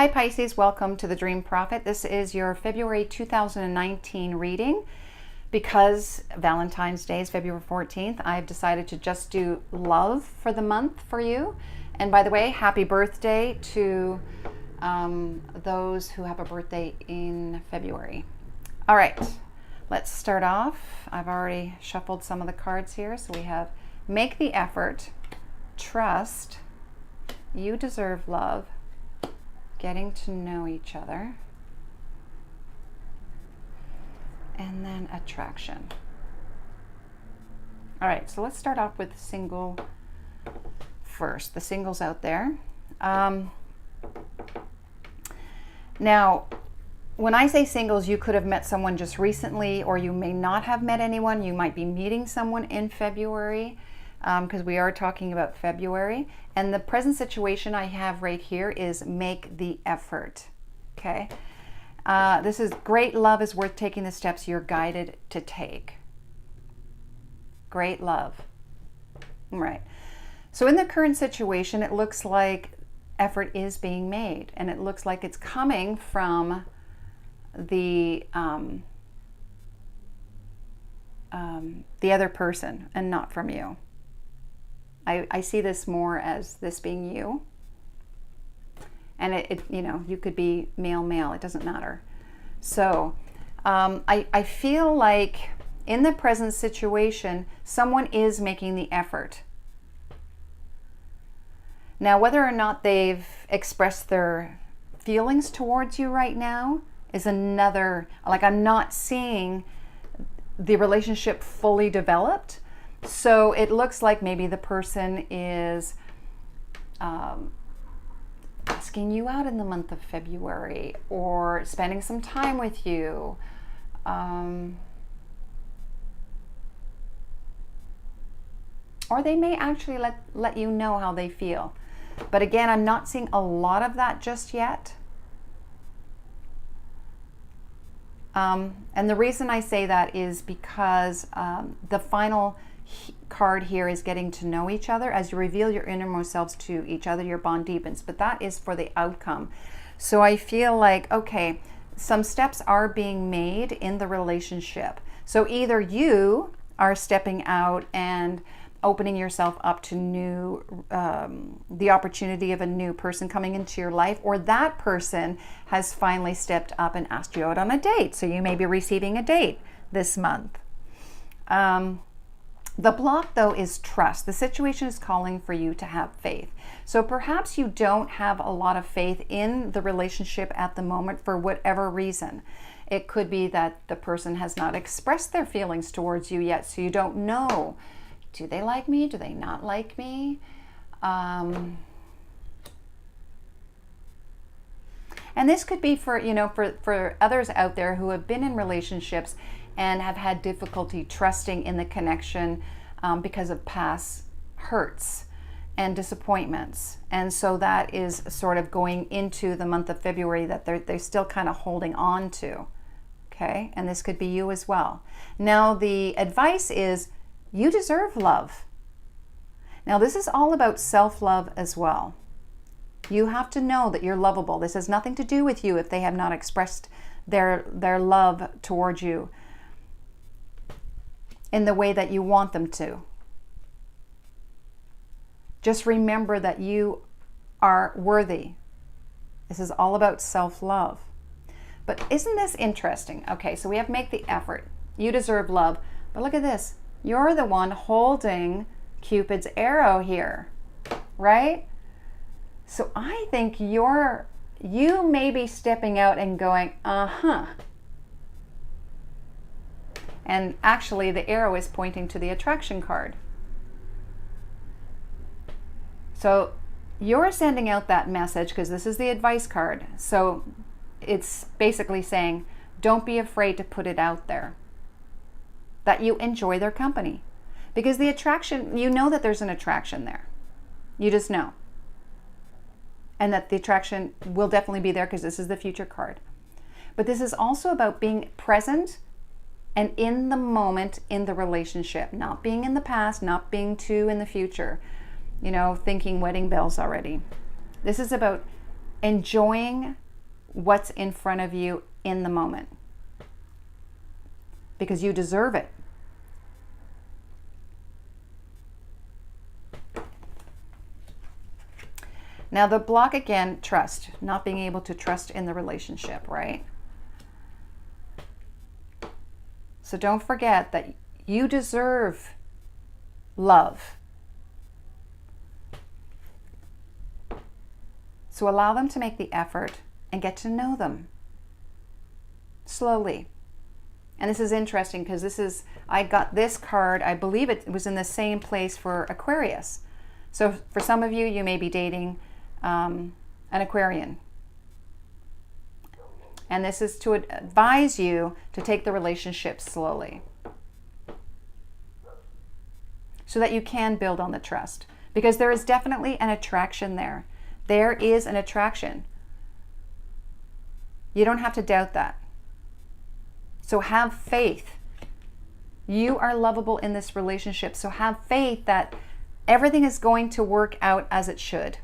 Hi Pisces, welcome to the Dream Prophet. This is your February 2019 reading. Because Valentine's Day is February 14th, I've decided to just do love for the month for you. And by the way, happy birthday to those who have a birthday in February. All right, let's start off. I've already shuffled some of the cards here. So we have make the effort, trust, you deserve love, getting to know each other, and then attraction. All right, so let's start off with single first. The singles out there. Now, when I say singles, you could have met someone just recently, or you may not have met anyone. You might be meeting someone in February, because we are talking about February. And the present situation I have right here is make the effort. Okay. This is great love is worth taking the steps you're guided to take. Great love. All right. So in the current situation, it looks like effort is being made, and it looks like it's coming from the other person and not from you. I see this more as this being you. And it you know, you could be male, it doesn't matter. So I feel like in the present situation, someone is making the effort. Now, whether or not they've expressed their feelings towards you right now is another, like, I'm not seeing the relationship fully developed. So it looks like maybe the person is asking you out in the month of February, or spending some time with you. Or they may actually let you know how they feel. But again, I'm not seeing a lot of that just yet. And the reason I say that is because the final card here is getting to know each other. As you reveal your innermost selves to each other, your bond deepens, but that is for the outcome. So I feel like, okay, some steps are being made in the relationship. So either you are stepping out and opening yourself up to new, the opportunity of a new person coming into your life, or that person has finally stepped up and asked you out on a date. So you may be receiving a date this month. The block, though, is trust. The situation is calling for you to have faith. So perhaps you don't have a lot of faith in the relationship at the moment for whatever reason. It could be that the person has not expressed their feelings towards you yet, so you don't know. Do they like me? Do they not like me? And this could be for, you know, for others out there who have been in relationships and have had difficulty trusting in the connection because of past hurts and disappointments. And so that is sort of going into the month of February that they're still kind of holding on to. Okay? And this could be you as well. Now, the advice is you deserve love. Now, this is all about self-love as well. You have to know that you're lovable. This has nothing to do with you if they have not expressed their love towards you in the way that you want them to. Just remember that you are worthy. This is all about self-love. But isn't this interesting? Okay, so we have make the effort. You deserve love. But look at this. You're the one holding Cupid's arrow here, right? So I think you may be stepping out and going, uh-huh. And actually the arrow is pointing to the attraction card. So you're sending out that message because this is the advice card. So it's basically saying, don't be afraid to put it out there, that you enjoy their company. Because the attraction, you know that there's an attraction there. You just know. And that the attraction will definitely be there because this is the future card. But this is also about being present and in the moment in the relationship, not being in the past, not being too in the future, you know, thinking wedding bells already. This is about enjoying what's in front of you in the moment, because you deserve it. Now the block again, trust, not being able to trust in the relationship, right? So don't forget that you deserve love. So allow them to make the effort and get to know them slowly. And this is interesting because I got this card, I believe it was in the same place for Aquarius. So for some of you, you may be dating an Aquarian. And this is to advise you to take the relationship slowly so that you can build on the trust. Because there is definitely an attraction there. There is an attraction. You don't have to doubt that. So have faith. You are lovable in this relationship. So have faith that everything is going to work out as it should.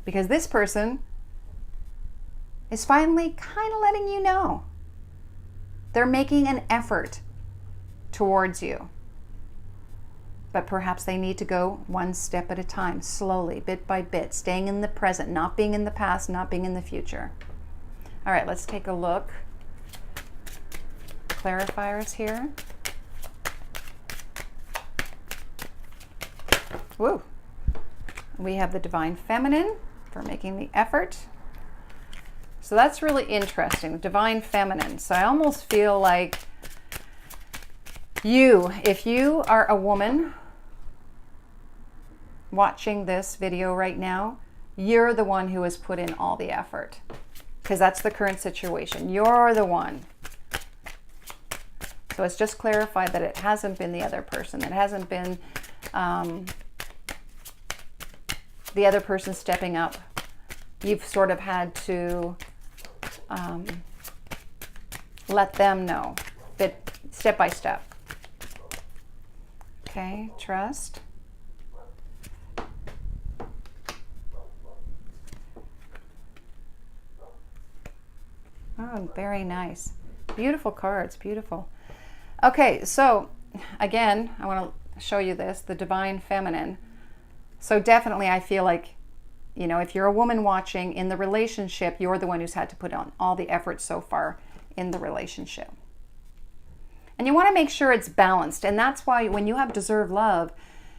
Because this person is finally kind of letting you know. They're making an effort towards you. But perhaps they need to go one step at a time, slowly, bit by bit, staying in the present, not being in the past, not being in the future. All right, let's take a look. Clarifiers here. Woo! We have the Divine Feminine for making the effort. So that's really interesting, Divine Feminine. So I almost feel like if you are a woman watching this video right now, you're the one who has put in all the effort, because that's the current situation. You're the one. So it's just clarified that it hasn't been the other person. It hasn't been the other person stepping up. You've sort of had to let them know, that step by step. Okay, trust. Oh, very nice. Beautiful cards, beautiful. Okay, so again, I want to show you this, the Divine Feminine. So definitely I feel like, if you're a woman watching in the relationship, you're the one who's had to put on all the effort so far in the relationship. And you want to make sure it's balanced. And that's why when you have deserved love,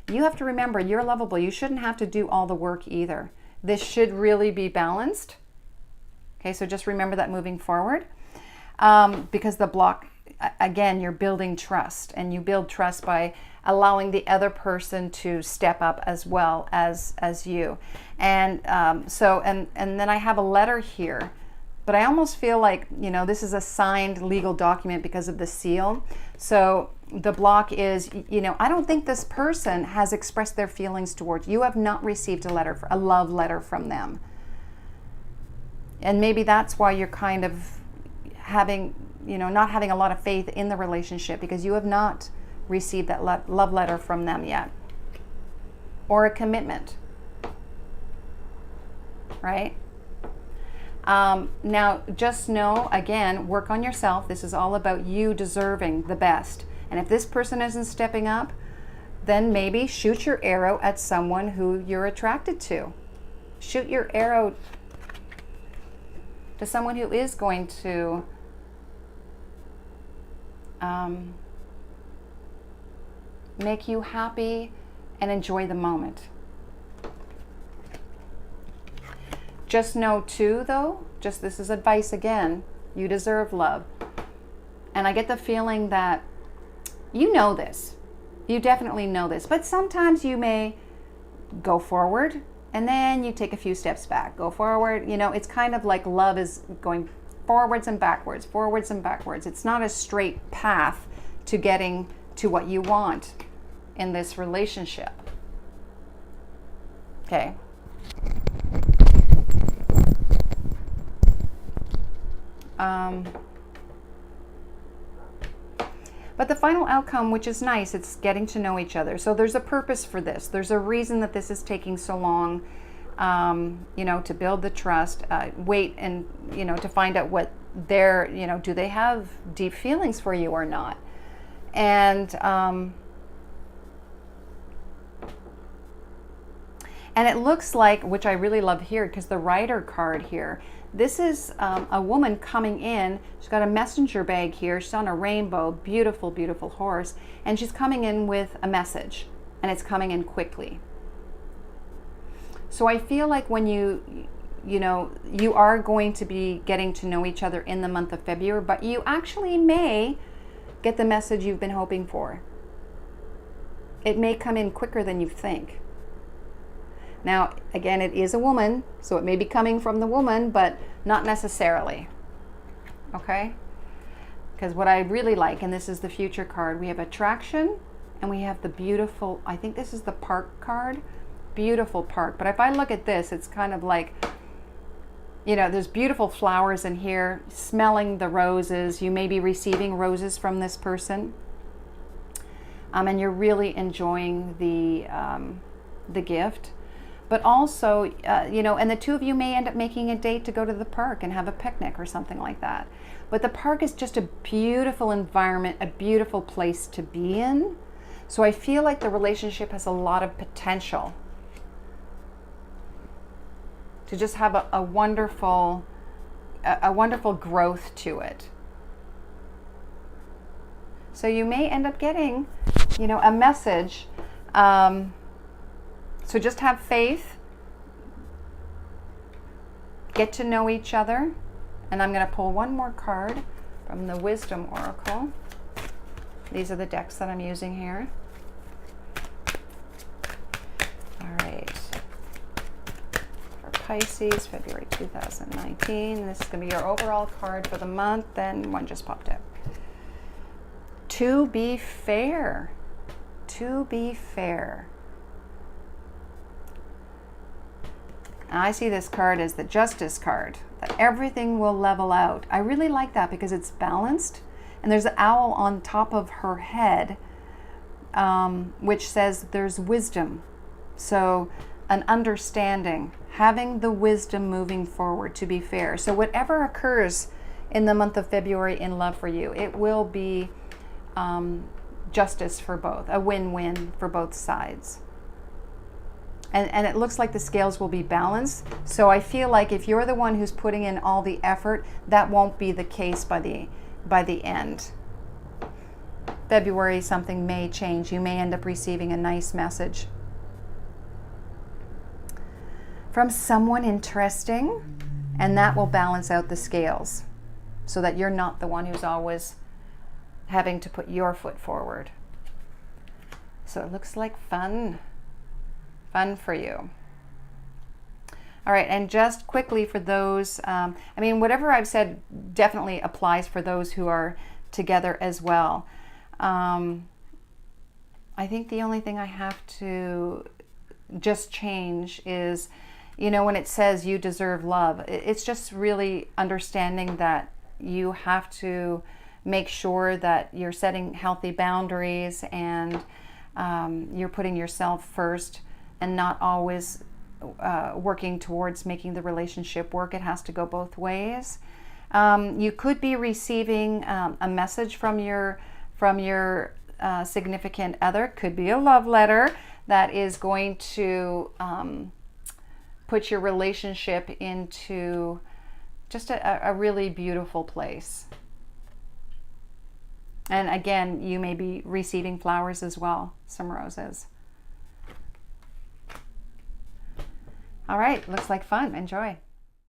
you have to remember you're lovable. You shouldn't have to do all the work either. This should really be balanced. Okay, so just remember that moving forward. Because the block, again, you're building trust. And you build trust by allowing the other person to step up as well as you. And and then I have a letter here. But I almost feel like, this is a signed legal document because of the seal. So the block is, I don't think this person has expressed their feelings towards you. You have not received a love letter from them. And maybe that's why you're kind of having, not having a lot of faith in the relationship, because you have not received that love letter from them yet. Or a commitment. Right? Now, just know, again, work on yourself. This is all about you deserving the best. And if this person isn't stepping up, then maybe shoot your arrow at someone who you're attracted to. Shoot your arrow to someone who is going to make you happy and enjoy the moment. Just know too, though, this is advice again, you deserve love. And I get the feeling that you know this. You definitely know this. But sometimes you may go forward and then you take a few steps back. Go forward. It's kind of like love is going forwards and backwards, forwards and backwards. It's not a straight path to getting to what you want in this relationship. Okay. But the final outcome, which is nice, it's getting to know each other. So there's a purpose for this. There's a reason that this is taking so long. you know, to build the trust. Wait and, you know, to find out what their, you know, do they have deep feelings for you or not? And it looks like, which I really love here, because the Rider card here, this is a woman coming in. She's got a messenger bag here. She's on a rainbow, beautiful, beautiful horse. And she's coming in with a message, and it's coming in quickly. So I feel like when you know, you are going to be getting to know each other in the month of February, but you actually may get the message you've been hoping for. It may come in quicker than you think. Now, again, it is a woman, so it may be coming from the woman, but not necessarily. Okay? Because what I really like, and this is the future card, we have attraction, and we have the beautiful, I think this is the park card, beautiful park. But if I look at this, it's kind of like, you know, there's beautiful flowers in here, smelling the roses. You may be receiving roses from this person. And you're really enjoying the gift. But also, you know, and the two of you may end up making a date to go to the park and have a picnic or something like that. But the park is just a beautiful environment, a beautiful place to be in. So I feel like the relationship has a lot of potential to just have a wonderful growth to it. So you may end up getting, you know, a message. So just have faith, get to know each other, and I'm going to pull one more card from the Wisdom Oracle. These are the decks that I'm using here. All right. For Pisces, February 2019. This is going to be your overall card for the month, and one just popped up. To be fair. To be fair. I see this card as the Justice card, that everything will level out. I really like that because it's balanced, and there's an owl on top of her head, which says there's wisdom. So an understanding, having the wisdom moving forward, to be fair. So whatever occurs in the month of February in love for you, it will be justice for both, a win-win for both sides. And it looks like the scales will be balanced. So I feel like if you're the one who's putting in all the effort, that won't be the case by the end. February, something may change. You may end up receiving a nice message from someone interesting, and that will balance out the scales so that you're not the one who's always having to put your foot forward. So it looks like fun for you. All right, and just quickly for those, I mean, whatever I've said definitely applies for those who are together as well. I think the only thing I have to just change is, you know, when it says you deserve love, it's just really understanding that you have to make sure that you're setting healthy boundaries and you're putting yourself first, and not always working towards making the relationship work. It has to go both ways. You could be receiving a message from your significant other. Could be a love letter that is going to put your relationship into just a really beautiful place. And again, you may be receiving flowers as well, some roses. All right, looks like fun. Enjoy.